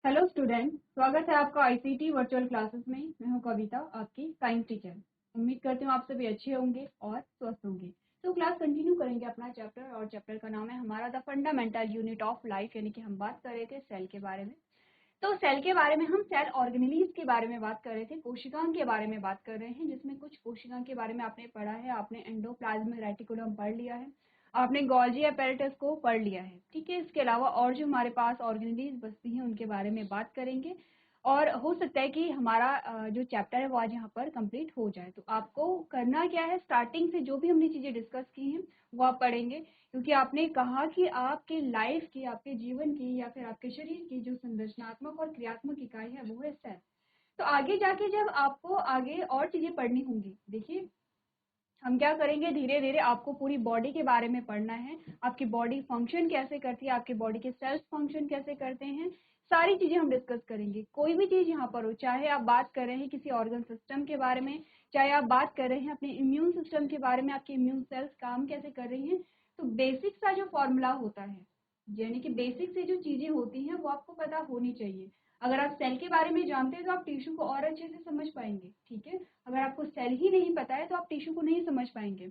Hello student, स्वागत है आपका आईसीटी वर्चुअल क्लासेस में। मैं हूं कविता, आपकी साइंस टीचर। उम्मीद करती हूं आप सभी अच्छे होंगे और स्वस्थ होंगे। तो क्लास कंटिन्यू करेंगे अपना चैप्टर, और चैप्टर का नाम है हमारा the fundamental unit of life, यानी कि हम बात कर रहे थे सेल के बारे में। तो सेल के बारे में हम सेल ऑर्गेनेलिज के बारे में बात कर रहे थे, कोशिकाओं के बारे में बात कर रहे हैं, जिसमें कुछ कोशिकाओं के बारे में आपने पढ़ा है। आपने एंडोप्लाज्म रेटिकुलम पढ़ लिया है, आपने गोल्जी अपैरेटस को पढ़ लिया है। ठीक है, इसके अलावा और जो हमारे पास ऑर्गेनेलिज बचती हैं उनके बारे में बात करेंगे, और हो सकता है कि हमारा जो चैप्टर है वो आज यहाँ पर कंप्लीट हो जाए। तो आपको करना क्या है, स्टार्टिंग से जो भी हमने चीज़ें डिस्कस की हैं वो आप पढ़ेंगे, क्योंकि आपने कहा कि आपके लाइफ की, आपके जीवन की, या फिर आपके शरीर की जो संरचनात्मक और क्रियात्मक इकाई है वो है सेल। तो आगे जाके जब आपको आगे और चीज़ें पढ़नी होंगी, देखिए हम क्या करेंगे, धीरे धीरे आपको पूरी बॉडी के बारे में पढ़ना है। आपकी बॉडी फंक्शन कैसे करती है, आपकी बॉडी के सेल्स फंक्शन कैसे करते हैं, सारी चीजें हम डिस्कस करेंगे। कोई भी चीज यहाँ पर हो, चाहे आप बात कर रहे हैं किसी ऑर्गन सिस्टम के बारे में, चाहे आप बात कर रहे हैं अपने इम्यून सिस्टम के बारे में, आपके इम्यून सेल्स काम कैसे कर रही हैं, तो बेसिक सा जो फॉर्मूला होता है, यानी कि बेसिक से जो चीजें होती हैं वो आपको पता होनी चाहिए। अगर आप सेल के बारे में जानते हैं तो आप टिश्यू को और अच्छे से समझ पाएंगे। ठीक है, अगर आपको सेल ही नहीं पता है तो आप टिश्यू को नहीं समझ पाएंगे।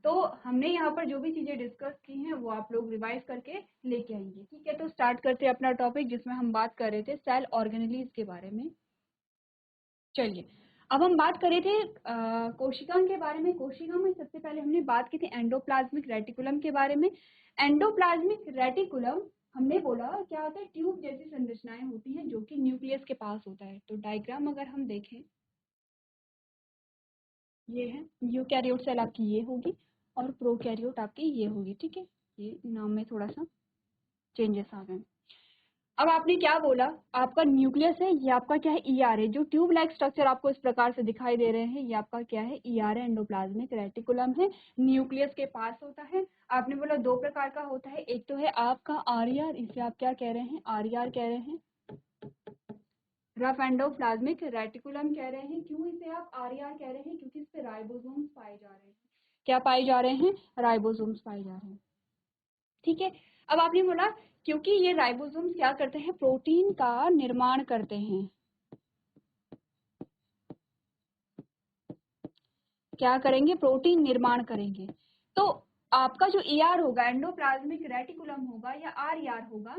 तो हमने यहाँ पर जो भी चीजें डिस्कस की हैं वो आप लोग रिवाइज करके लेके आएंगे। ठीक है, तो स्टार्ट करते हैं अपना टॉपिक, जिसमें हम बात कर रहे थे सेल ऑर्गेनेलिज के बारे में। चलिए, अब हम बात कर रहे थे कोशिका के बारे में। कोशिका में सबसे पहले हमने बात की थी एंडोप्लाज्मिक रेटिकुलम के बारे में। एंडोप्लाज्मिक रेटिकुलम हमने बोला क्या होता है, ट्यूब जैसी संरचनाएं होती हैं जो कि न्यूक्लियस के पास होता है। तो डायग्राम अगर हम देखें, ये है यूकैरियोट सेल आपकी ये होगी, और प्रोकैरियोट आपकी ये होगी। ठीक है, ये नाम में थोड़ा सा चेंजेस आ गए। अब आपने क्या बोला, आपका न्यूक्लियस है, ये आपका क्या है, ईआर है। जो ट्यूब लाइक स्ट्रक्चर आपको इस प्रकार से दिखाई दे रहे हैं, ये आपका क्या है, ईआर है, एंडोप्लाज्मिक रेटिकुलम है, न्यूक्लियस के पास होता है। आपने बोला दो प्रकार का होता है, एक तो है आपका आरईआर, इसे आप क्या कह रहे हैं, आरईआर कह रहे हैं, रफ एंडोप्लाज्मिक रेटिकुलम कह रहे हैं। क्यों इसे आप आरईआर कह रहे हैं, क्योंकि इस पे राइबोसोम्स पाए जा रहे हैं। क्या पाए जा रहे हैं, राइबोसोम्स पाए जा रहे हैं। ठीक है, अब आपने बोला क्योंकि ये राइबोसोम्स क्या करते हैं, प्रोटीन का निर्माण करते हैं। क्या करेंगे, प्रोटीन निर्माण करेंगे। तो आपका जो ईआर होगा, एंडोप्लाज्मिक रेटिकुलम होगा या आरईआर होगा,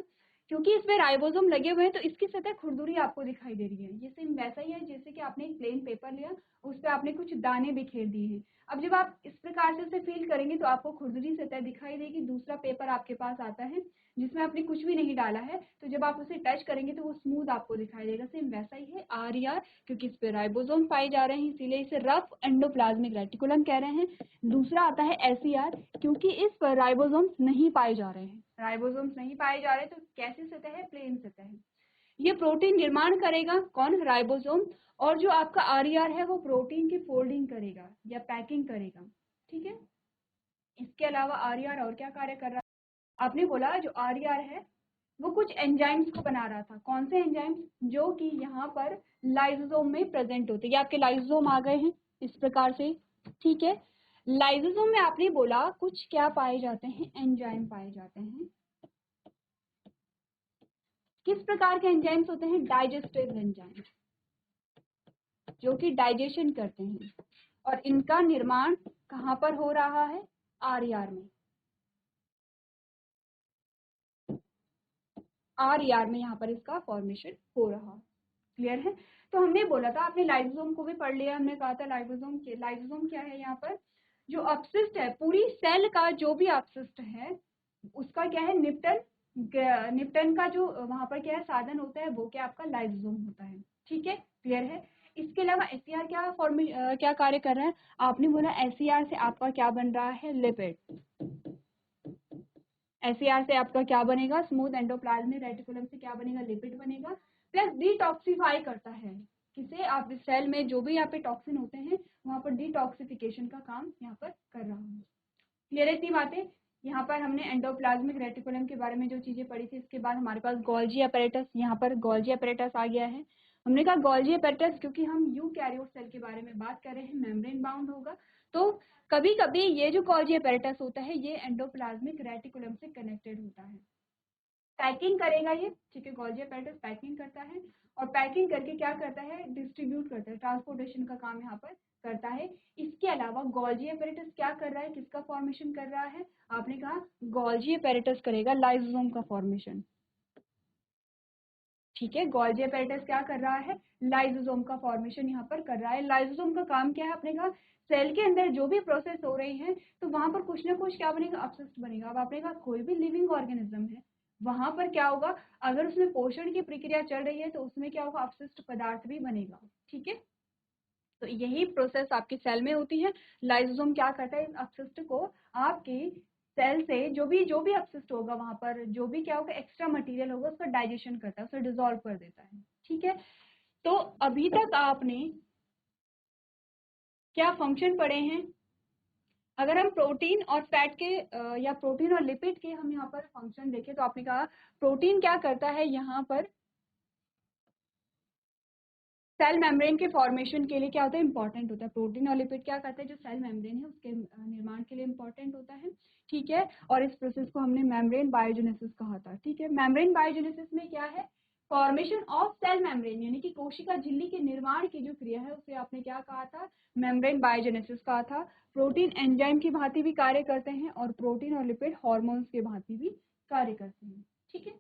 क्योंकि इसमें राइबोसोम लगे हुए हैं तो इसकी सतह खुरदुरी आपको दिखाई दे रही है। ये सेम वैसा ही है जैसे कि आपने एक प्लेन पेपर लिया, उस पर आपने कुछ दाने बिखेर दिए हैं। अब जब आप इस प्रकार से उसे फील करेंगे तो आपको खुरदुरी सतह दिखाई देगी। दूसरा पेपर आपके पास आता है जिसमें आपने कुछ भी नहीं डाला है, तो जब आप उसे टच करेंगे तो वो स्मूथ आपको दिखाई देगा। सेम वैसा ही है आरईआर, क्योंकि इस पे राइबोसोम पाए जा रहे हैं इसीलिए इसे रफ एंडोप्लाज्मिक रेटिकुलम कह रहे हैं। दूसरा आता है एसईआर, क्योंकि इस पर राइबोसोम्स नहीं पाए जा रहे हैं। राइबोसोम्स नहीं पाए जा रहे तो कैसी सतह है, प्लेन सतह है। ये प्रोटीन निर्माण करेगा, कौन, राइबोसोम। और जो आपका आरईआर है वो प्रोटीन की फोल्डिंग करेगा या पैकिंग करेगा। ठीक है, इसके अलावा आरईआर और क्या कार्य कर रहा है, आपने बोला जो आरईआर है वो कुछ एंजाइम्स को बना रहा था। कौन से एंजाइम्स, जो कि यहाँ पर लाइसोसोम में प्रेजेंट होते हैं। ये आपके लाइसोसोम आ गए हैं इस प्रकार से। ठीक है, लाइसोसोम में आपने बोला कुछ क्या पाए जाते हैं, एंजाइम पाए जाते हैं। किस प्रकार के एंजाइम्स होते हैं, डाइजेस्टिव एंजाइम, जो कि डाइजेशन करते हैं, और इनका निर्माण कहाँ पर हो रहा है, आरईआर में। आरईआर में यहाँ पर इसका फॉर्मेशन हो रहा है। क्लियर है, तो हमने बोला था, आपने लाइसोसोम को भी पढ़ लिया, हमने कहा था लाइसोसोम क्या है, यहाँ पर जो अपशिष्ट है, पूरी सेल का जो भी अपशिष्ट है उसका क्या है, निपटन का जो वहां पर क्या है साधन होता है, वो क्या आपका लाइसोसोम होता है। ठीक है, क्लियर है। इसके अलावा एसईआर क्या कार्य कर रहा है, आपने बोला एसईआर से आपका क्या बन रहा है, लिपिड। एसईआर से आपका क्या बनेगा, स्मूथ एंडोप्लाज्मिक रेटिकुलम से क्या बनेगा, लिपिड बनेगा। प्लस डिटॉक्सिफाई करता है, किसे, आप सेल में जो भी यहाँ पे टॉक्सिन होते हैं वहां पर डिटॉक्सिफिकेशन का काम यहाँ पर कर रहा हूँ। क्लियर है इतनी बातें। यहाँ पर हमने एंडोप्लाज्मिक रेटिकुलम के बारे में जो चीजें पढ़ी थी, इसके बाद हमारे पास गोल्जी अपैरेटस, यहाँ पर गोल्जी अपैरेटस आ गया है। हमने कहा गोल्जी अपैरेटस क्योंकि हम यूकैरियोट सेल के बारे में बात कर रहे हैं, मेम्ब्रेन बाउंड होगा, तो कभी कभी ये जो गोल्जी अपैरेटस होता है ये एंडोप्लाज्मिक रेटिकुलम से कनेक्टेड होता है। पैकिंग करेगा ये, ठीक है। गोल्जी अपैरेटस पैकिंग करता है और पैकिंग करके क्या करता है, डिस्ट्रीब्यूट करता है, ट्रांसपोर्टेशन का काम यहाँ पर करता है। इसके अलावा गोल्जी अपैरेटस क्या कर रहा है, किसका फॉर्मेशन कर रहा है, आपने कहा गोल्जी अपैरेटस करेगा लाइसोसोम का फॉर्मेशन, ठीक है। गोल्जी अपैरेटस क्या कर रहा है, लाइसोसोम का फॉर्मेशन यहाँ पर कर रहा है। लाइसोसोम का काम क्या है, आपने कहा सेल के अंदर जो भी प्रोसेस हो रही है तो वहां पर कुछ ना कुछ क्या बनेगा, अपशिष्ट बनेगा। अब आपने कहा कोई भी लिविंग ऑर्गेनिज्म है, वहां पर क्या होगा, अगर उसमें पोषण की प्रक्रिया चल रही है तो उसमें क्या होगा, अपशिष्ट पदार्थ भी बनेगा, ठीक है। तो यही प्रोसेस आपकी सेल में होती है। लाइसोसोम क्या करता है, इस अपशिष्ट को आपकी सेल से जो भी अपशिष्ट होगा, वहां पर जो भी क्या होगा, एक्स्ट्रा मटेरियल होगा, उसका डाइजेशन करता है, उसे डिसॉल्व कर देता है, ठीक है। तो अभी तक आपने क्या फंक्शन पढ़े हैं, अगर हम प्रोटीन और फैट के या प्रोटीन और लिपिड के हम यहाँ पर फंक्शन देखें तो आपने कहा प्रोटीन क्या करता है, यहाँ पर सेल मेम्ब्रेन के फॉर्मेशन के लिए क्या होता है, इंपॉर्टेंट होता है। प्रोटीन और लिपिड क्या करते हैं, जो सेल मेम्ब्रेन है उसके निर्माण के लिए इंपॉर्टेंट होता है, ठीक है। और इस प्रोसेस को हमने मेम्ब्रेन बायोजेनेसिस कहा था, ठीक है। मेम्ब्रेन बायोजेनेसिस में क्या है, फॉर्मेशन ऑफ सेल मेम्ब्रेन, यानी कि कोशिका झिल्ली के निर्माण की जो क्रिया है उसे आपने क्या कहा था, मेम्ब्रेन बायोजेनेसिस कहा था। प्रोटीन एंजाइम की भांति भी कार्य करते हैं और प्रोटीन और लिपिड हॉर्मोन्स के भांति भी कार्य करते हैं, ठीक है।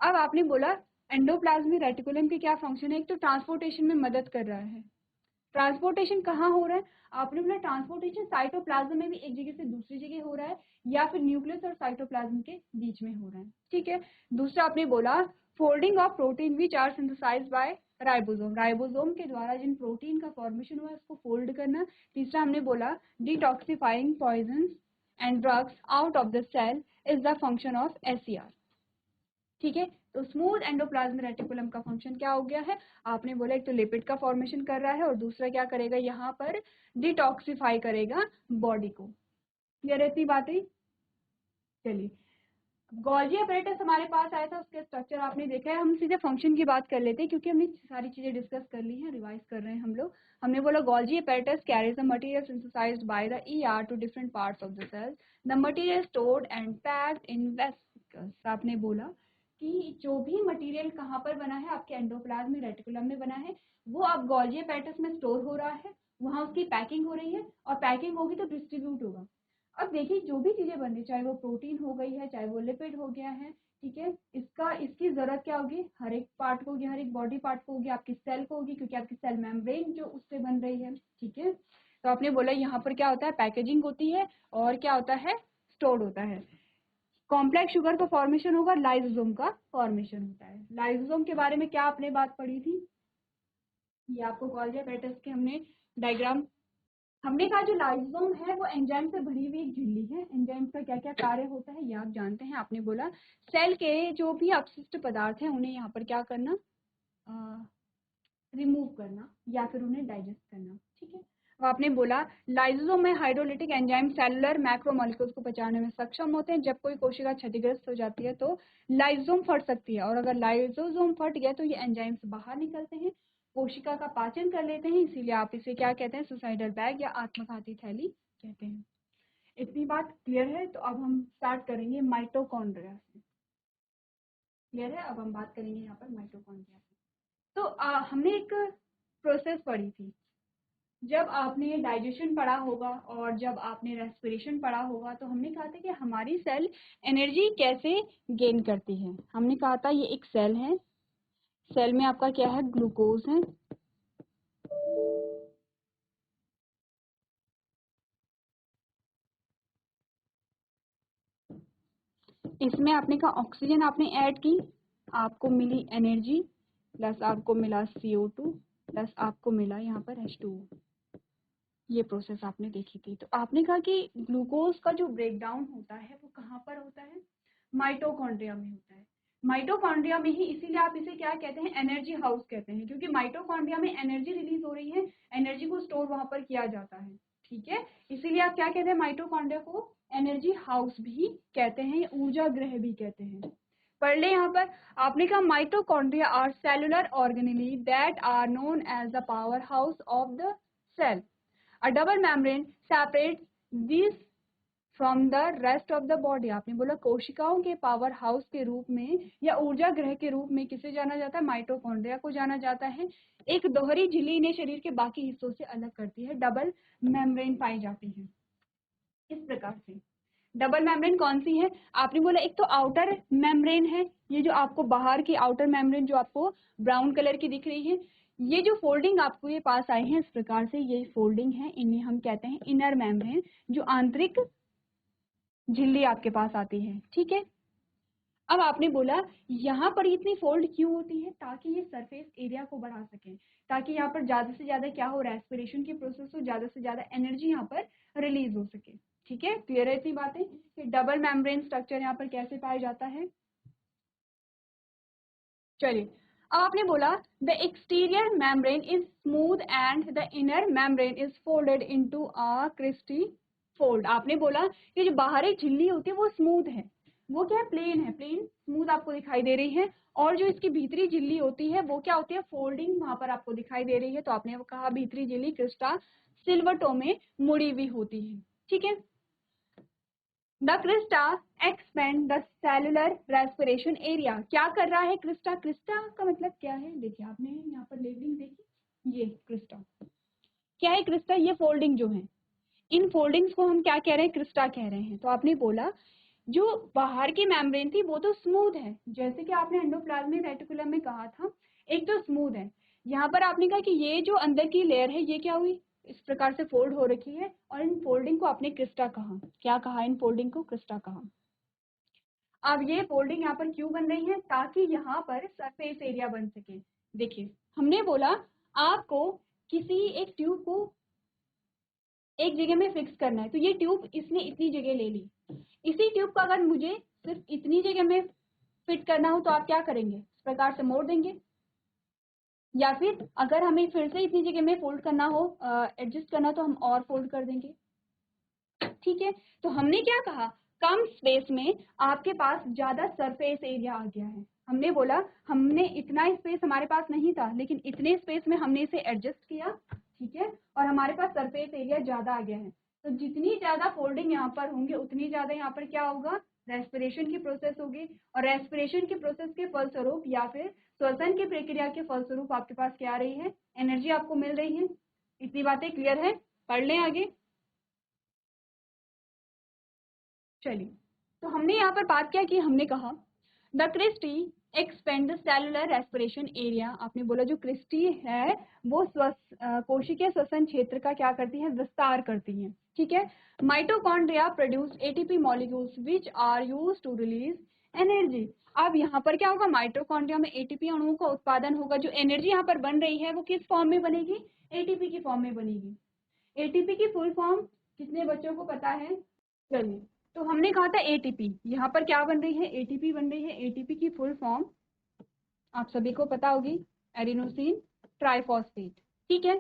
अब आपने बोला एंडोप्लाज्मिक रेटिकुलम के क्या फंक्शन है, एक तो ट्रांसपोर्टेशन में मदद कर रहा है। ट्रांसपोर्टेशन कहाँ हो रहा है, आपने बोला ट्रांसपोर्टेशन साइटोप्लाज्म में भी एक जगह से दूसरी जगह हो रहा है या फिर न्यूक्लियस और साइटोप्लाज्म के बीच में हो रहा है, ठीक है। दूसरा आपने बोला folding of protein which are synthesized by ribosome, ribosome के द्वारा जिन प्रोटीन का फॉर्मेशन हुआ है उसको फोल्ड करना। तीसरा हमने बोला detoxifying poison and drugs out of the cell is the function of SCR, ठीक है। तो स्मूथ एंडोप्लाज्मिक रेटिकुलम का फंक्शन क्या हो गया है, आपने बोला एक तो लिपिड का फॉर्मेशन कर रहा है और दूसरा क्या करेगा, यहाँ पर डिटॉक्सिफाई करेगा बॉडी को। क्लियर है इतनी बातें, चलिए। गोल्जी अपैरेटस हमारे पास आया था, उसके स्ट्रक्चर आपने देखा है। हम सीधे फंक्शन की बात कर लेते हैं क्योंकि हमने सारी चीजें डिस्कस कर ली हैं, रिवाइज कर रहे हैं हम लोग। हमने बोला Golgi apparatus carries the material synthesized by the ER to different parts of the cell, the material stored and packed in vesicles. आपने बोला कि जो भी मटेरियल कहाँ पर बना है, आपके एंडोप्लाज्मिक रेटिकुलम में बना है, वो अब गोल्जी अपैरेटस में स्टोर हो रहा है, वहां उसकी पैकिंग हो रही है और पैकिंग होगी तो डिस्ट्रीब्यूट होगा। अब देखिए जो भी चीजें बन रही, चाहे वो प्रोटीन हो गई है, चाहे वो लिपिड हो गया है, ठीक है, इसकी जरूरत क्या होगी, हर एक पार्ट को होगी, हर एक बॉडी पार्ट को होगी, आपकी सेल को होगी, क्योंकि आपकी सेल मेम्ब्रेन जो उससे बन रही है, ठीक है। तो आपने बोला यहाँ पर क्या होता है, पैकेजिंग होती है और क्या होता है, स्टोर्ड होता है। कॉम्प्लेक्स शुगर का फॉर्मेशन होगा, लाइसोसोम का फॉर्मेशन होता है। लाइसोसोम के बारे में क्या आपने बात पढ़ी थी, ये आपको गोल्जी अपैरेटस के हमने डायग्राम, हमने कहा जो लाइसोसोम है वो एंजाइम से भरी हुई एक झिल्ली है। एंजाइम का क्या क्या कार्य होता है ये आप जानते हैं। आपने बोला सेल के जो भी अपशिष्ट पदार्थ हैं उन्हें यहाँ पर क्या करना, रिमूव करना या फिर उन्हें डाइजेस्ट करना, ठीक है। अब आपने बोला लाइसोसोम में हाइड्रोलिटिक एंजाइम सेलुलर मैक्रोमोलिक्यूल्स को पहचानने में सक्षम होते हैं। जब कोई कोशिका क्षतिग्रस्त हो जाती है तो लाइसोसोम फट सकती है और अगर लाइसोसोम फट गया तो ये एंजाइम से बाहर निकलते हैं, कोशिका का पाचन कर लेते हैं, इसीलिए आप इसे क्या कहते हैं, सुसाइडल बैग या आत्मघाती थैली कहते हैं। इतनी बात क्लियर है। तो अब हम स्टार्ट करेंगे माइटोकॉन्ड्रिया से। क्लियर है, अब हम बात करेंगे यहाँ पर माइटोकॉन्ड्रिया से। तो हमने एक प्रोसेस पढ़ी थी, जब आपने डाइजेशन पढ़ा होगा और जब आपने रेस्पिरेशन पढ़ा होगा तो हमने कहा था कि हमारी सेल एनर्जी कैसे गेन करती है। हमने कहा था ये एक सेल है, सेल में आपका क्या है, ग्लूकोज है, इसमें आपने कहा ऑक्सीजन आपने ऐड की, आपको मिली एनर्जी प्लस आपको मिला CO2 प्लस आपको मिला यहाँ पर H2O। ये प्रोसेस आपने देखी थी। तो आपने कहा कि ग्लूकोज का जो ब्रेकडाउन होता है वो कहाँ पर होता है, माइटोकॉन्ड्रिया में होता है। माइटोकॉन्ड्रिया में ही, इसीलिए आप इसे क्या कहते हैं, एनर्जी हाउस कहते हैं, क्योंकि माइटोकॉन्ड्रिया में एनर्जी रिलीज हो रही है, एनर्जी को स्टोर वहां पर किया जाता है, ठीक है। इसीलिए आप क्या कहते हैं, माइटोकॉन्ड्रिया को एनर्जी हाउस भी कहते हैं, ऊर्जा गृह भी कहते हैं। पढ़ ले यहाँ पर, आपने कहा mitochondria are cellular organelle that are known as the power house of the cell. A double membrane separates these from the rest of the body. आपने बोला कोशिकाओं के पावर हाउस के रूप में या ऊर्जा ग्रह के रूप में किसे जाना जाता है? माइटोकॉन्ड्रिया को जाना जाता है। एक दोहरी झिल्ली इन्हें शरीर के बाकी हिस्सों से अलग करती है। डबल मेम्ब्रेन पाई जाती है इस प्रकार से। डबल मेम्ब्रेन कौन सी है? आपने बोला एक तो आउटर मेम्ब्रेन है, ये जो आपको बाहर की आउटर मेम्ब्रेन जो आपको ब्राउन कलर की दिख रही है, ये जो फोल्डिंग आपको ये पास आई है इस प्रकार से, ये फोल्डिंग है, इन्हें हम कहते हैं इनर मेम्ब्रेन, जो आंतरिक झिल्ली आपके पास आती है। ठीक है, अब आपने बोला यहाँ पर इतनी फोल्ड क्यों होती है? ताकि ये सरफेस एरिया को बढ़ा सके, ताकि यहाँ पर ज्यादा से ज्यादा क्या हो, रेस्पिरेशन की प्रोसेस हो, ज्यादा से ज्यादा एनर्जी यहाँ पर रिलीज हो सके। ठीक है, क्लियर है इतनी बातें कि डबल मेम्ब्रेन स्ट्रक्चर यहाँ पर कैसे पाया जाता है। चलिए, अब आपने बोला the exterior membrane is smooth and the inner membrane is folded into a cristae fold. आपने बोला कि जो बाहरी झिल्ली होती है वो स्मूथ है, वो क्या है, प्लेन है, प्लेन स्मूथ आपको दिखाई दे रही है, और जो इसकी भीतरी झिल्ली होती है वो क्या होती है, फोल्डिंग वहां पर आपको दिखाई दे रही है। तो आपने वो कहा भीतरी झिल्ली क्रिस्टा सिलवटों में मुड़ी हुई होती है। ठीक है, the Crysta expand the cellular respiration area. क्या कर रहा है क्रिस्टा? क्रिस्टा का मतलब क्या है? देखिए आपने यहाँ पर लेबलिंग देखी, ये क्रिस्टा क्या है? क्रिस्टा ये फोल्डिंग जो है, इन फोल्डिंग्स को हम क्या कह रहे हैं? क्रिस्टा कह रहे हैं। तो आपने बोला जो बाहर की मेम्ब्रेन थी वो तो स्मूथ है, जैसे कि आपने एंडोप्लाज्मिक रेटिकुलम में कहा था, एक तो स्मूथ है। यहाँ पर आपने कहा कि ये जो अंदर की लेयर है ये क्या हुई, इस प्रकार से फोल्ड हो रखी है, और इन फोल्डिंग को आपने क्रिस्टा कहा। क्या कहा? इन फोल्डिंग को क्रिस्टा कहा। अब ये फोल्डिंग यहाँ पर क्यों बन रही है? ताकि यहाँ पर सरफेस एरिया बन सके। देखिए हमने बोला आपको किसी एक ट्यूब को एक जगह में फिक्स करना है, तो ये ट्यूब इसने इतनी जगह ले ली, इसी ट्यूब को अगर मुझे सिर्फ इतनी जगह में फिट करना हो तो आप क्या करेंगे? इस प्रकार से मोड़ देंगे, या फिर अगर हमें फिर से इतनी जगह में फोल्ड करना हो, एडजस्ट करना, तो हम और फोल्ड कर देंगे। ठीक है, तो हमने क्या कहा, कम स्पेस में आपके पास ज्यादा सरफेस एरिया आ गया है। हमने बोला हमने इतना स्पेस हमारे पास नहीं था, लेकिन इतने स्पेस में हमने इसे एडजस्ट किया। ठीक है, और हमारे पास सरफेस एरिया ज्यादा आ गया है। तो जितनी ज्यादा फोल्डिंग यहाँ पर होंगे उतनी ज्यादा यहाँ पर क्या होगा, रेस्पिरेशन की प्रोसेस होगी, और रेस्पिरेशन की प्रोसेस के फलस्वरूप या फिर श्वसन की प्रक्रिया के फलस्वरूप आपके पास क्या आ रही है, एनर्जी आपको मिल रही है। इतनी बातें क्लियर है? पढ़ लें आगे। चलिए, तो हमने यहाँ पर बात क्या की, हमने कहा the cristae expand the cellular respiration area. आपने बोला जो क्रिस्टी है वो कोशिकीय श्वसन क्षेत्र का क्या करती है, विस्तार करती है। ठीक है, mitochondria produce ATP molecules which are used to release energy. अब यहाँ पर क्या होगा, माइटोकॉन्ड्रिया में एटीपी अणुओं का उत्पादन होगा। जो एनर्जी यहाँ पर बन रही है वो किस फॉर्म में बनेगी, एटीपी की फॉर्म में बनेगी। एटीपी की फुल फॉर्म कितने बच्चों को पता है? चलिए, तो हमने कहा था एटीपी, यहाँ पर क्या बन रही है, एटीपी बन रही है। एटीपी की फुल फॉर्म आप सभी को पता होगी, एडिनोसिन ट्राइफॉस्फेट। ठीक है,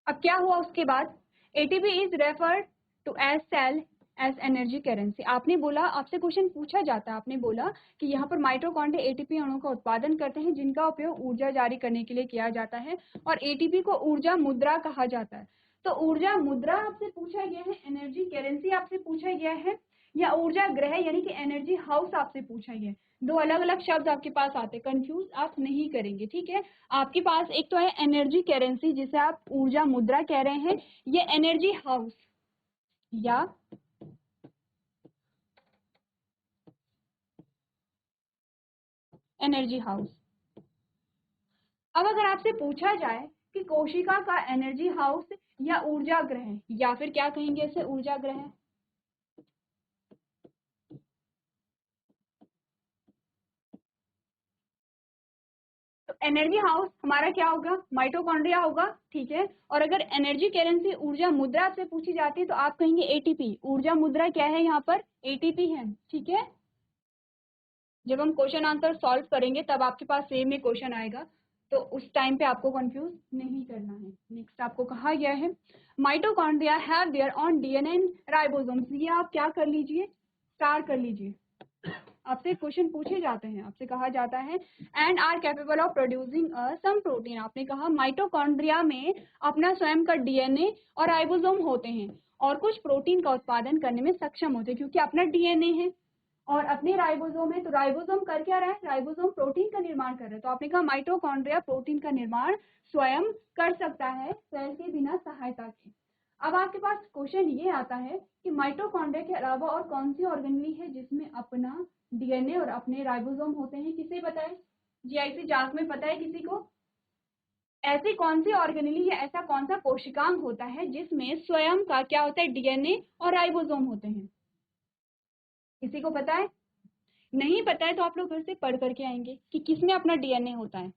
अब क्या हुआ उसके बाद, ATP is referred to as cell as energy currency. आपने बोला, आपसे क्वेश्चन पूछा जाता है, आपने बोला कि यहाँ पर माइटोकॉन्ड्रिया एटीपी अणु का उत्पादन करते हैं जिनका उपयोग ऊर्जा जारी करने के लिए किया जाता है, और एटीपी को ऊर्जा मुद्रा कहा जाता है। तो ऊर्जा मुद्रा आपसे पूछा गया है, एनर्जी करेंसी आपसे पूछा गया है, या ऊर्जा ग्रह यानी कि एनर्जी हाउस आपसे पूछा गया है। दो अलग अलग शब्द आपके पास आते, कंफ्यूज आप नहीं करेंगे। ठीक है, आपके पास एक तो है एनर्जी करेंसी जिसे आप ऊर्जा मुद्रा कह रहे हैं, ये एनर्जी हाउस या एनर्जी हाउस। अब अगर आपसे पूछा जाए कि कोशिका का एनर्जी हाउस या ऊर्जा ग्रह, या फिर क्या कहेंगे इसे, ऊर्जा ग्रह, तो एनर्जी हाउस हमारा क्या होगा, माइटोकॉन्ड्रिया होगा। ठीक है, और अगर एनर्जी करेंसी ऊर्जा मुद्रा से पूछी जाती है तो आप कहेंगे एटीपी। ऊर्जा मुद्रा क्या है यहाँ पर, एटीपी है। ठीक है, जब हम क्वेश्चन आंसर सॉल्व करेंगे तब आपके पास सेम में क्वेश्चन आएगा, तो उस टाइम पे आपको कंफ्यूज नहीं करना है। नेक्स्ट आपको कहा गया है mitochondria have their on DNA ribosomes. ये आप क्या कर लीजिए, स्टार कर लीजिए। आपसे क्वेश्चन पूछे जाते हैं, आपसे कहा जाता है and are capable of producing some protein. आपने कहा माइटोकॉन्ड्रिया में अपना स्वयं का डीएनए और राइबोसोम होते हैं और कुछ प्रोटीन का उत्पादन करने में सक्षम होते हैं क्योंकि अपना डीएनए है और अपने राइबोसोम है। तो राइबोसोम कर क्या रहा है, राइबोसोम प्रोटीन का निर्माण कर रहा है। तो आपने कहा माइटोकॉन्ड्रिया प्रोटीन का निर्माण स्वयं कर सकता है सेल के बिना सहायता के। अब आपके पास क्वेश्चन ये आता है कि माइटोकॉन्ड्रिया के अलावा और कौन सी ऑर्गेनेली है जिसमें अपना डीएनए और अपने राइबोसोम होते हैं, किसे बताए? जीआईसी जांच में पता है किसी को? ऐसी कौन सी ऑर्गेनेली या ऐसा कौन सा कोशिकांग होता है जिसमें स्वयं का क्या होता है, डीएनए और राइबोसोम होते हैं? किसी को पता है? नहीं पता है तो आप लोग घर से पढ़ करके आएंगे कि किसमें अपना डीएनए होता है।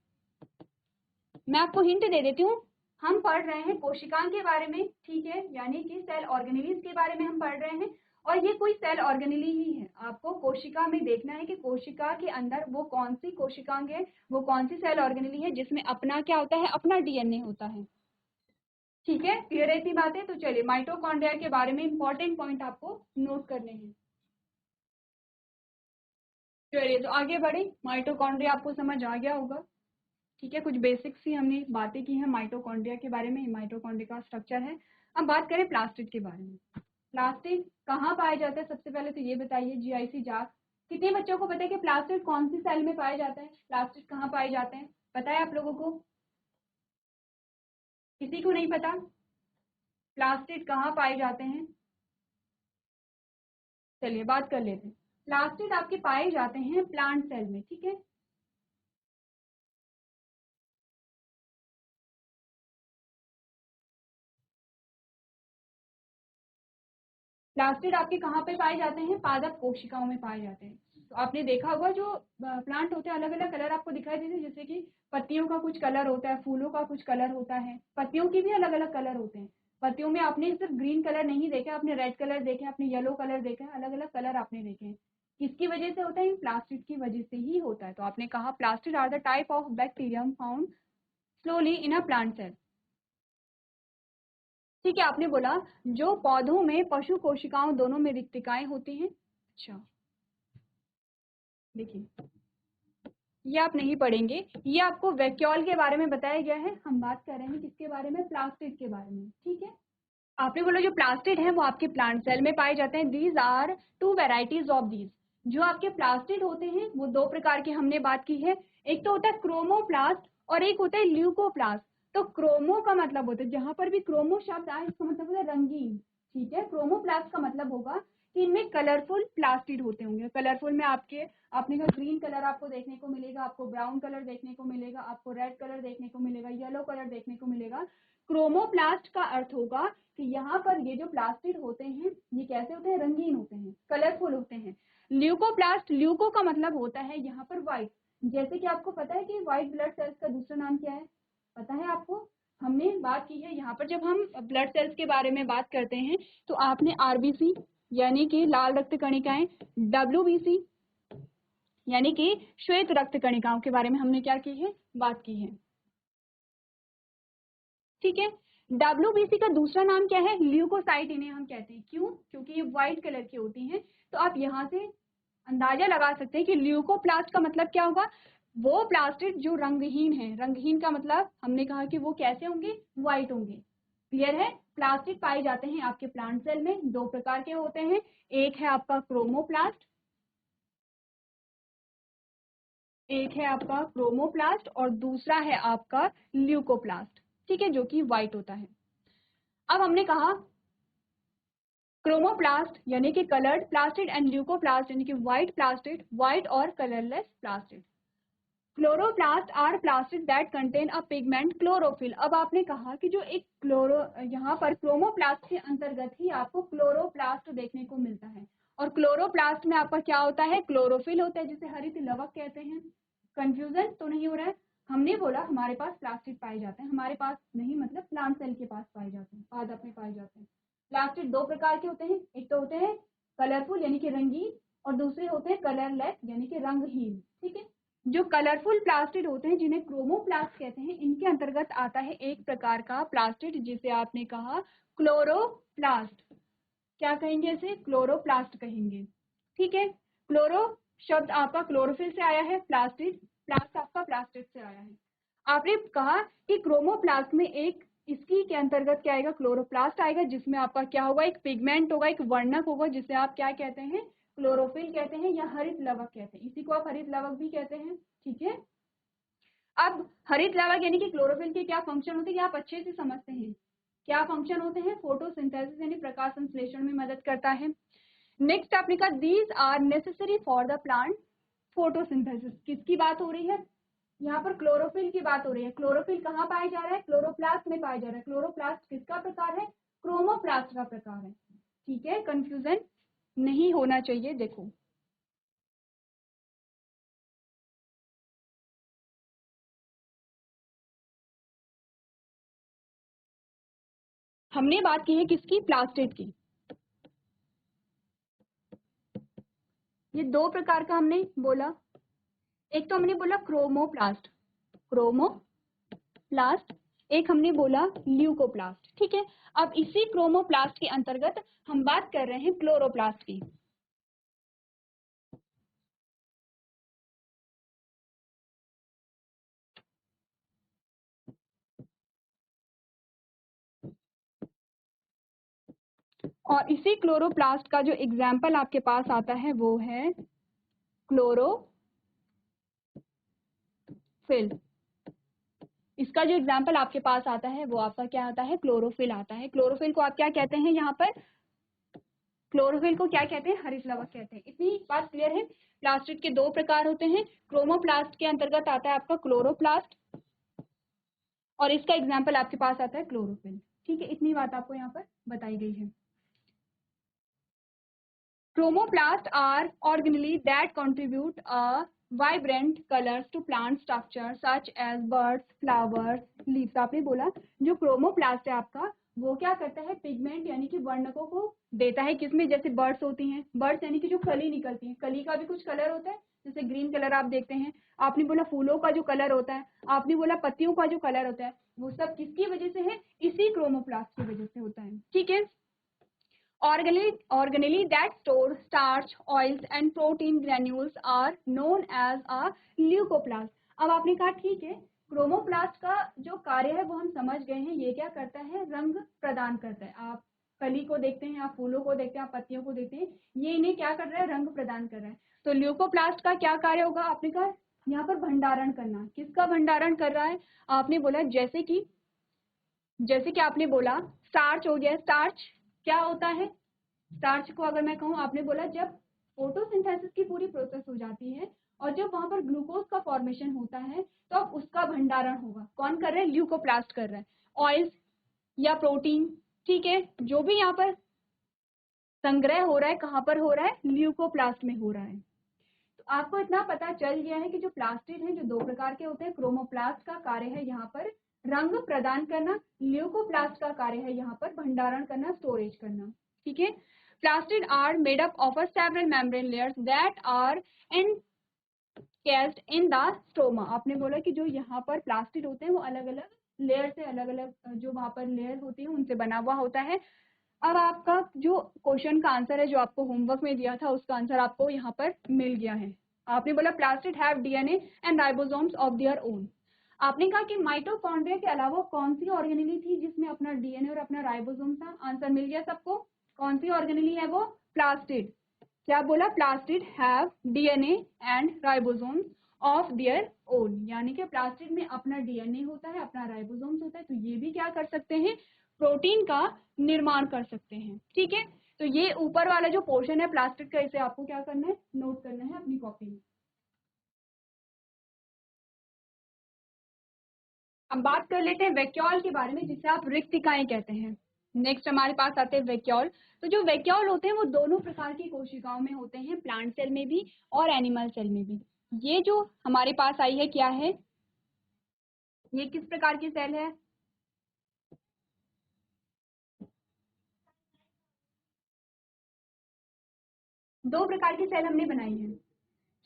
मैं आपको हिंट दे देती हूँ, हम पढ़ रहे हैं कोशिकांग के बारे में, ठीक है, यानी कि सेल ऑर्गेनेलीज के बारे में हम पढ़ रहे हैं और ये कोई सेल ऑर्गेनेली ही है। आपको कोशिका में देखना है कि कोशिका के अंदर वो कौन सी कोशिकांग है, वो कौन सी सेल ऑर्गेनेली है जिसमें अपना क्या होता है, अपना डीएनए होता है। ठीक है, क्लियर है इतनी बातें? तो चलिए माइटोकॉन्ड्रिया के बारे में इंपॉर्टेंट पॉइंट आपको नोट करने हैं। चलिए तो आगे बढ़े। माइटोकॉन्ड्रिया आपको समझ आ गया होगा, ठीक है, कुछ बेसिक्स ही हमने बातें की हैं माइटोकॉन्ड्रिया के बारे में, माइटोकॉन्ड्रिया का स्ट्रक्चर है। अब बात करें प्लास्टिड के बारे में। प्लास्टिड कहाँ पाया जाता है, सबसे पहले तो ये बताइए जीआईसी जांच। कितने बच्चों को पता है कि प्लास्टिड कौन सी सेल में पाया जाता है, प्लास्टिड कहाँ पाए जाते हैं, पता है आप लोगों को? किसी को नहीं पता प्लास्टिड कहाँ पाए जाते हैं? चलिए बात कर लेते हैं। प्लास्टिड आपके पाए जाते हैं प्लांट सेल में, ठीक है। प्लास्टिड आपके कहाँ पे पाए जाते हैं, पादप कोशिकाओं में पाए जाते हैं। तो आपने देखा होगा जो प्लांट होते हैं अलग अलग कलर आपको दिखाई देते हैं, जैसे कि पत्तियों का कुछ कलर होता है, फूलों का कुछ कलर होता है, पत्तियों की भी अलग अलग कलर होते हैं। पत्तियों में आपने सिर्फ ग्रीन कलर नहीं देखे, आपने रेड कलर देखे, आपने येलो कलर देखे, अलग अलग कलर आपने देखे हैं। किसकी वजह से होता है? प्लास्टिड की वजह से ही होता है। तो आपने कहा plastid are the type of bacterium found slowly in a plant cell. ठीक है, आपने बोला जो पौधों में पशु कोशिकाओं दोनों में रिक्तिकाएं होती हैं। अच्छा देखिए, ये आप नहीं पढ़ेंगे, ये आपको वैक्यूल के बारे में बताया गया है। हम बात कर रहे हैं किसके बारे में, प्लास्टिड के बारे में, ठीक है। आपने बोला जो प्लास्टिड है वो आपके प्लांट सेल में पाए जाते हैं। These are two varieties of these. जो आपके प्लास्टिड होते हैं वो दो प्रकार के हमने बात की है। एक तो होता है क्रोमोप्लास्ट और एक होता है ल्यूकोप्लास्ट। तो क्रोमो का मतलब होता है, जहां पर भी क्रोमो शब्द आए इसका मतलब होता है रंगीन, ठीक है। क्रोमोप्लास्ट का मतलब होगा कि इनमें कलरफुल प्लास्टिड होते होंगे। कलरफुल में आपके आपने कहा ग्रीन कलर आपको देखने को मिलेगा, आपको ब्राउन कलर देखने को मिलेगा, आपको रेड कलर देखने को मिलेगा, येलो कलर देखने को मिलेगा। क्रोमोप्लास्ट का अर्थ होगा कि यहाँ पर ये जो प्लास्टिड होते हैं ये कैसे होते हैं, रंगीन होते हैं, कलरफुल होते हैं। ल्यूकोप्लास्ट, ल्यूको का मतलब होता है यहाँ पर व्हाइट। जैसे कि आपको पता है कि व्हाइट ब्लड सेल्स का दूसरा नाम क्या है, पता है आपको? हमने बात की है यहाँ पर, जब हम ब्लड सेल्स के बारे में बात करते हैं तो आपने आरबीसी यानी कि लाल रक्त कणिकाएं, डब्ल्यूबीसी यानी कि श्वेत रक्त कणिकाओं के बारे में हमने क्या की है, बात की है, ठीक है। डब्ल्यूबीसी का दूसरा नाम क्या है, ल्यूकोसाइट इन्हें हम कहते हैं। क्यों? क्योंकि ये व्हाइट कलर की होती हैं। तो आप यहाँ से अंदाजा लगा सकते हैं कि ल्यूकोप्लास्ट का मतलब क्या होगा, वो प्लास्टिड जो रंगहीन है। रंगहीन का मतलब हमने कहा कि वो कैसे होंगे, व्हाइट होंगे। क्लियर है? प्लास्टिड पाए जाते हैं आपके प्लांट सेल में, दो प्रकार के होते हैं। एक है आपका क्रोमोप्लास्ट, एक है आपका क्रोमोप्लास्ट और दूसरा है आपका ल्यूकोप्लास्ट, ठीक है, जो कि व्हाइट होता है। अब हमने कहा क्रोमोप्लास्ट यानी कि कलर्ड प्लास्टिड एंड ल्यूकोप्लास्ट यानी कि व्हाइट प्लास्टिड, व्हाइट और colourless plastid. Chloroplast are plastid that contain a pigment chlorophyll. अब आपने कहा कि जो एक यहाँ पर क्रोमोप्लास्ट के अंतर्गत ही आपको क्लोरोप्लास्ट देखने को मिलता है और क्लोरोप्लास्ट में आपका क्या होता है, क्लोरोफिल होता है, जिसे हरित लवक कहते हैं। कंफ्यूजन तो नहीं हो रहा है? हमने बोला हमारे पास प्लास्टिड पाए जाते हैं, हमारे पास नहीं मतलब प्लांट सेल के पास पाए जाते हैं, पादप में पाए जाते हैं। प्लास्टिड दो प्रकार के होते हैं, एक तो होते हैं कलरफुल यानी कि रंगीन और दूसरे होते हैं कलरलेस यानी कि रंगहीन, ठीक है। जो कलरफुल प्लास्टिड होते हैं जिन्हें क्रोमोप्लास्ट कहते हैं, इनके अंतर्गत आता है एक प्रकार का प्लास्टिड जिसे आपने कहा क्लोरोप्लास्ट। क्या कहेंगे इसे, क्लोरोप्लास्ट कहेंगे, ठीक है। क्लोरो शब्द आपका क्लोरोफिल से आया है, प्लास्टिड प्लास्ट आपका प्लास्टिड से आया है। आपने कहा कि क्रोमोप्लास्ट में एक इसकी के अंतर्गत क्या आएगा, क्लोरोप्लास्ट आएगा, जिसमें आपका क्या होगा, एक पिगमेंट होगा, एक वर्णक होगा, जिसे आप क्या कहते हैं, क्लोरोफिल कहते हैं या हरित लवक कहते हैं। इसी को आप हरित लवक भी कहते हैं। ठीक है, अब हरित लवक यानी कि क्लोरोफिल के क्या फंक्शन होते हैं, आप अच्छे से समझते हैं। क्या फंक्शन होते हैं, फोटोसिंथेसिस यानी प्रकाश संश्लेषण में मदद करता है। नेक्स्ट आपने कहा these are necessary for the plant photosynthesis. किसकी बात हो रही है, यहाँ पर क्लोरोफिल की बात हो रही है। क्लोरोफिल कहाँ पाया जा रहा है, क्लोरोप्लास्ट में पाया जा रहा है। क्लोरोप्लास्ट किसका प्रकार है, क्रोमोप्लास्ट का प्रकार है। ठीक है, कंफ्यूजन नहीं होना चाहिए। देखो हमने बात की है किसकी, प्लास्टिड की। ये दो प्रकार का हमने बोला, एक तो हमने बोला क्रोमोप्लास्ट, क्रोमोप्लास्ट, एक हमने बोला ल्यूकोप्लास्ट। ठीक है, अब इसी क्रोमोप्लास्ट के अंतर्गत हम बात कर रहे हैं क्लोरोप्लास्ट की। और इसी क्लोरोप्लास्ट का जो एग्जाम्पल आपके पास आता है वो है क्लोरोफिल। इसका जो एग्जाम्पल आपके पास आता है वो आपका क्या आता है, क्लोरोफिल आता है। क्लोरोफिल को आप क्या कहते हैं, यहाँ पर क्लोरोफिल को क्या कहते हैं, हरित लवक कहते हैं। इतनी बात क्लियर है। प्लास्टिड के दो प्रकार होते हैं, क्रोमोप्लास्ट के अंतर्गत आता है आपका क्लोरोप्लास्ट, और इसका एग्जाम्पल आपके पास आता है क्लोरोफिल। ठीक है, इतनी बात आपको यहाँ पर बताई गई है। Chromoplasts are organelles that contribute a vibrant colors to plant structure such as birds, flowers, leaves। आपने बोला जो क्रोमोप्लास्ट है आपका वो क्या करता है, पिगमेंट यानी कि वर्णकों को देता है। किसमें, जैसे बर्ड्स होती हैं, बर्ड्स यानी कि जो कली निकलती है, कली का भी कुछ कलर होता है, जैसे ग्रीन कलर आप देखते हैं। आपने बोला फूलों का जो कलर होता है, आपने बोला पत्तियों का जो कलर होता है, वो सब किसकी वजह से है, इसी क्रोमोप्लास्ट की वजह से होता है। ठीक है, organelle that store starch, oils and protein granules are known as a leucoplast। अब आपने कहा ठीक है, क्रोमोप्लास्ट का जो कार्य है वो हम समझ गए हैं। ये क्या करता है, रंग प्रदान करता है। आप कली को देखते हैं, आप फूलों को देखते हैं, आप पत्तियों को देखते हैं, ये इन्हें क्या कर रहा है, रंग प्रदान कर रहा है। तो ल्यूकोप्लास्ट का क्या कार्य होगा, आपने कहा यहाँ पर भंडारण करना। किसका भंडारण कर रहा है, आपने बोला जैसे कि आपने बोला स्टार्च हो गया। स्टार्च क्या होता है, स्टार्च को अगर मैं कहूँ, आपने बोला जब फोटोसिंथेसिस की पूरी प्रोसेस हो जाती है और जब वहां पर ग्लूकोज का फॉर्मेशन होता है तो अब उसका भंडारण होगा। कौन कर रहा है, ल्यूकोप्लास्ट कर रहा है। ऑयल्स या प्रोटीन, ठीक है, जो भी यहाँ पर संग्रह हो रहा है, कहाँ पर हो रहा है, ल्यूकोप्लास्ट में हो रहा है। तो आपको इतना पता चल गया है कि जो प्लास्टिड है जो दो प्रकार के होते हैं। क्रोमोप्लास्ट का कार्य है यहाँ पर रंग प्रदान करना, ल्यूकोप्लास्ट का कार्य है यहाँ पर भंडारण करना, स्टोरेज करना। ठीक है, plastid are made up of several membrane layers that are encased in the stoma. आपने बोला कि जो यहाँ पर प्लास्टिड होते हैं वो अलग अलग लेयर से, अलग अलग जो वहां पर लेयर होती है उनसे बना हुआ होता है। अब आपका जो क्वेश्चन का आंसर है जो आपको होमवर्क में दिया था उसका आंसर आपको यहाँ पर मिल गया है। आपने बोला plastid have DNA and ribosomes of their own. आपने कहा कि माइटोकॉन्ड्रिया के अलावा कौन सी ऑर्गेनेली थी जिसमें अपना डीएनए और अपना राइबोसोम था। आंसर मिल गया सबको। कौन सी ऑर्गेनेली है वो, प्लास्टिड। क्या बोला, plastid have DNA and ribosomes of their own, यानी कि प्लास्टिड में अपना डीएनए होता है, अपना राइबोसोम्स होता है। तो ये भी क्या कर सकते हैं, प्रोटीन का निर्माण कर सकते हैं। ठीक है, तो ये ऊपर वाला जो पोर्शन है प्लास्टिक का, इसे आपको क्या करना है, नोट करना है अपनी कॉपी में। अब बात कर लेते हैं वैक्यूल के बारे में, जिसे आप रिक्तिकाएं कहते हैं। नेक्स्ट हमारे पास आते हैं वैक्यूल। तो जो वैक्यूल होते हैं वो दोनों प्रकार की कोशिकाओं में होते हैं, प्लांट सेल में भी और एनिमल सेल में भी। ये जो हमारे पास आई है क्या है, ये किस प्रकार की सेल है, दो प्रकार की सेल हमने बनाई है।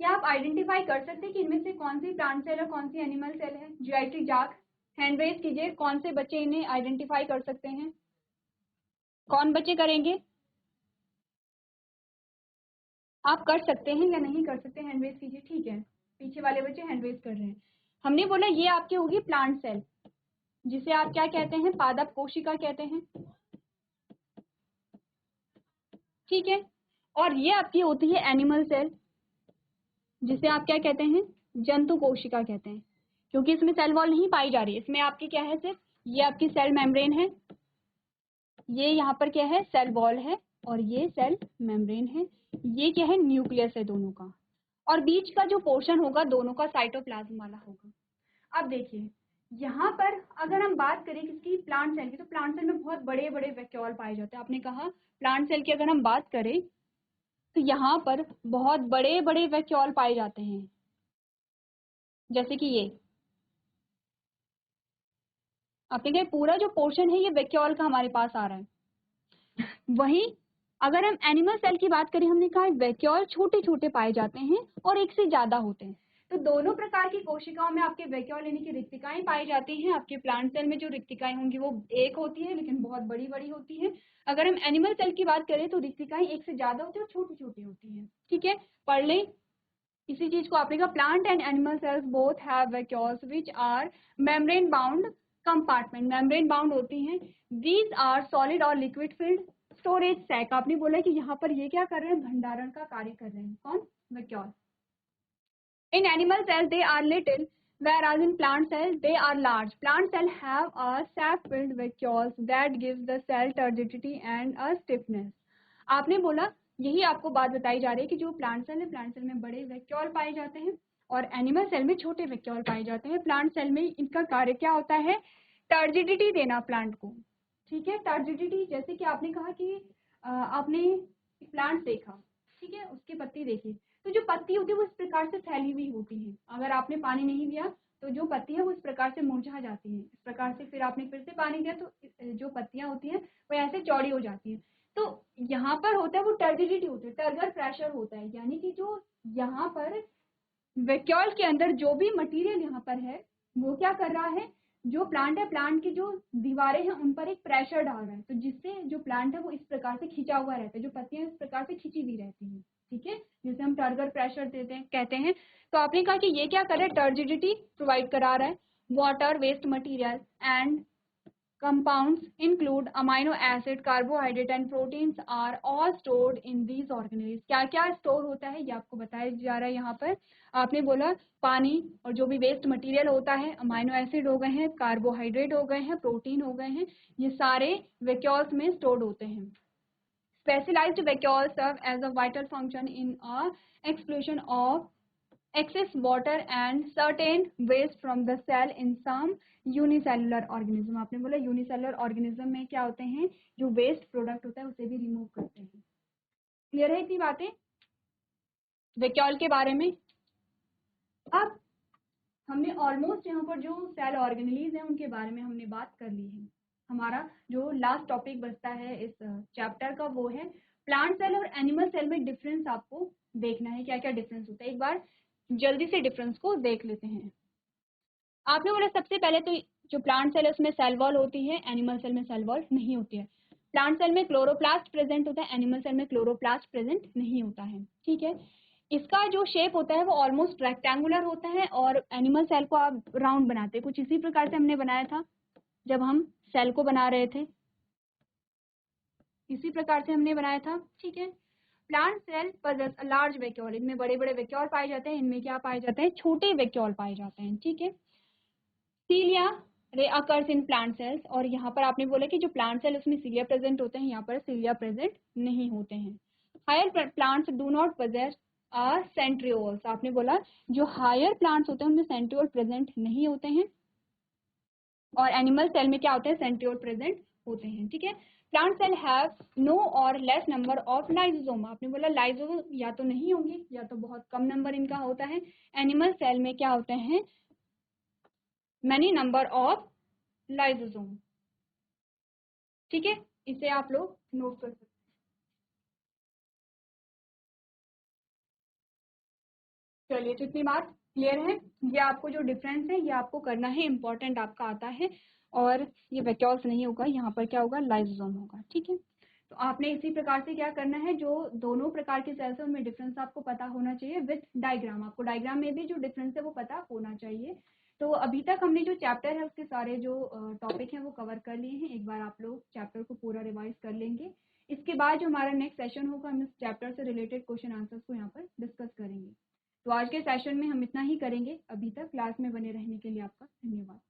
क्या आप आइडेंटिफाई कर सकते हैं कि इनमें से कौन सी प्लांट सेल और कौन सी एनिमल सेल है। जीआईटी जाग हैंड रेज कीजिए, कौन से बच्चे इन्हें आइडेंटिफाई कर सकते हैं, कौन बच्चे करेंगे। आप कर सकते हैं या नहीं कर सकते, हैंड रेज कीजिए। ठीक है, पीछे वाले बच्चे हैंड रेज कर रहे हैं। हमने बोला ये आपकी होगी प्लांट सेल, जिसे आप क्या कहते हैं, पादप कोशिका कहते हैं। ठीक है, और ये आपकी होती है एनिमल सेल, जिसे आप क्या कहते हैं, जंतु कोशिका कहते हैं, क्योंकि इसमें सेल वॉल नहीं पाई जा रही है। इसमें आपकी क्या है, सिर्फ ये आपकी सेल मेम्ब्रेन है, ये यहाँ पर क्या है, सेल वॉल है, और ये सेल मेम्ब्रेन है। ये क्या है, न्यूक्लियस है दोनों का, और बीच का जो पोर्शन होगा दोनों का साइटोप्लाज्म वाला होगा। अब देखिए यहाँ पर अगर हम बात करें किसकी, प्लांट सेल की, तो प्लांट सेल में बहुत बड़े बड़े वैक्यूल पाए जाते हैं। आपने कहा प्लांट सेल की अगर हम बात करें तो यहाँ पर बहुत बड़े बड़े वैक्यूल पाए जाते हैं, जैसे कि ये आपने कहा पूरा जो पोर्शन है ये वैक्यूल का हमारे पास आ रहा है। वहीं अगर हम एनिमल सेल की बात करें, हमने कहा वैक्यूल छोटे छोटे पाए जाते हैं और एक से ज्यादा होते हैं। तो दोनों प्रकार की कोशिकाओं में आपके वैक्यूल यानी कि रिक्तिकाएं पाई जाती हैं। आपके प्लांट सेल में जो रिक्तिकाएं होंगी वो एक होती है, लेकिन बहुत बड़ी बड़ी होती है। अगर हम एनिमल सेल की बात करें तो रिक्तिकाएं एक से ज्यादा होती है और छोटी छोटी होती है। ठीक है, पढ़ लें इसी चीज को। आपने कहा plant and animal cells both have vacuoles which are membrane bound compartment, membrane bound होती हैं। दीज आर सॉलिड और लिक्विड फिल्ड स्टोरेज सैक। आपने बोला कि यहाँ पर ये क्या कर रहे हैं, भंडारण का कार्य कर रहे हैं, कौन, vacuole. In animal cells, they are little, whereas in plant cells, they are large. Plant cells have a sap-filled vacuoles that gives the cell turgidity and a stiffness. आपने बोला यही आपको बात बताई जा रही है कि जो प्लांट सेल है, प्लांट सेल में बड़े वैक्यूल पाए जाते हैं और एनिमल सेल में छोटे वैक्यूल पाए जाते हैं। प्लांट सेल में इनका कार्य क्या होता है, टर्जिडिटी देना प्लांट को। ठीक है, टर्जिडिटी, जैसे कि आपने कहा कि आपने प्लांट देखा, ठीक है, उसकी पत्ती देखी, तो जो पत्ती होती है वो इस प्रकार से फैली हुई होती है। अगर आपने पानी नहीं दिया तो जो पत्ती है वो इस प्रकार से मुरझा जाती है। इस प्रकार से फिर आपने फिर से पानी दिया तो जो पत्तियां होती हैं वो ऐसे चौड़ी हो जाती हैं। तो यहाँ पर होता है वो टर्जिडिटी होती है, टर्गर प्रेशर होता है, यानी कि जो यहाँ पर वैक्यूल के अंदर जो भी मटेरियल यहाँ पर है वो क्या कर रहा है, जो प्लांट है, प्लांट की जो दीवारें हैं उन पर एक प्रेशर डाल रहा है, तो जिससे जो प्लांट है वो इस प्रकार से खिंचा हुआ रहता है, जो पत्तियां इस प्रकार से खिंची हुई रहती हैं। ठीक है, जिसे हम टर्गर प्रेशर देते हैं, कहते हैं। तो आपने कहा कि ये क्या कर रहा है, टर्जिडिटी प्रोवाइड करा रहा है। Water, waste material and compounds include amino acid, carbohydrate and proteins are all stored in these organelles. क्या क्या स्टोर होता है ये आपको बताया जा रहा है। यहाँ पर आपने बोला पानी और जो भी वेस्ट मटेरियल होता है, अमाइनो एसिड हो गए हैं, कार्बोहाइड्रेट हो गए हैं, प्रोटीन हो गए हैं, ये सारे वैक्यूल्स में स्टोर्ड होते हैं। Specialized vacuoles serve as a vital function in a exclusion of excess water and certain waste from the cell in some unicellular organism. आपने बोला यूनिसेलुलर ऑर्गेनिज्म में क्या होते हैं, जो वेस्ट प्रोडक्ट होता है उसे भी रिमूव करते हैं। क्लियर है इतनी बातें वैक्यूल के बारे में। अब हमने ऑलमोस्ट यहाँ पर जो सेल ऑर्गेनेलीज हैं उनके बारे में हमने बात कर ली है। हमारा जो लास्ट टॉपिक बचता है इस चैप्टर का वो है प्लांट सेल और एनिमल सेल में डिफरेंस आपको देखना है, क्या क्या डिफरेंस होता है। एक बार जल्दी से डिफरेंस को देख लेते हैं। आपने बोला सबसे पहले तो जो प्लांट सेल है उसमें सेल वॉल होती है, एनिमल सेल में सेल वॉल नहीं होती है। प्लांट सेल में क्लोरोप्लास्ट प्रेजेंट होता है, एनिमल सेल में क्लोरोप्लास्ट प्रेजेंट नहीं होता है। ठीक है, इसका जो शेप होता है वो ऑलमोस्ट रेक्टेंगुलर होता है और एनिमल सेल को आप राउंड बनाते हैं। कुछ इसी प्रकार से हमने बनाया था जब हम सेल को बना रहे थे, इसी प्रकार से हमने बनाया था। ठीक है, plant cell possess a large vacuole, इनमें बड़े बड़े वैक्यूल पाए जाते हैं, इनमें क्या पाए जाते हैं, छोटे वैक्यूल पाए जाते हैं। ठीक है, सीलिया रे अकर्स इन प्लांट सेल्स, और यहाँ पर आपने बोला कि जो प्लांट सेल उसमें सीलिया प्रेजेंट होते हैं, यहाँ पर सीलिया प्रेजेंट नहीं होते हैं। Higher plants do not possess centrioles, आपने बोला जो हायर प्लांट्स होते हैं उनमें सेंट्रियोल प्रेजेंट नहीं होते हैं, और एनिमल सेल में क्या होते हैं, सेंट्रियोल प्रेजेंट होते हैं। ठीक है, प्लांट सेल हैव नो और लेस नंबर ऑफ लाइसोसोम, आपने बोला लाइसोसोम या तो नहीं होंगे या तो बहुत कम नंबर इनका होता है। एनिमल सेल में क्या होते हैं, मैनी नंबर ऑफ लाइसोसोम। ठीक है, इसे आप लोग नोट कर सकते हैं। चलिए तो इतनी बात क्लियर है। ये आपको जो डिफरेंस है ये आपको करना है, इंपॉर्टेंट आपका आता है। और ये वैक्यूल्स नहीं होगा, यहाँ पर क्या होगा, लाइसोसोम होगा। ठीक है, तो आपने इसी प्रकार से क्या करना है, जो दोनों प्रकार के सेल्स हैं उनमें डिफरेंस आपको पता होना चाहिए विद डायग्राम। आपको डायग्राम में भी जो डिफरेंस है वो पता होना चाहिए। तो अभी तक हमने जो चैप्टर है उसके सारे जो टॉपिक हैं वो कवर कर लिए हैं। एक बार आप लोग चैप्टर को पूरा रिवाइज कर लेंगे। इसके बाद जो हमारा नेक्स्ट सेशन होगा हम इस चैप्टर से रिलेटेड क्वेश्चन आंसर्स को यहाँ पर डिस्कस करेंगे। तो आज के सेशन में हम इतना ही करेंगे। अभी तक क्लास में बने रहने के लिए आपका धन्यवाद।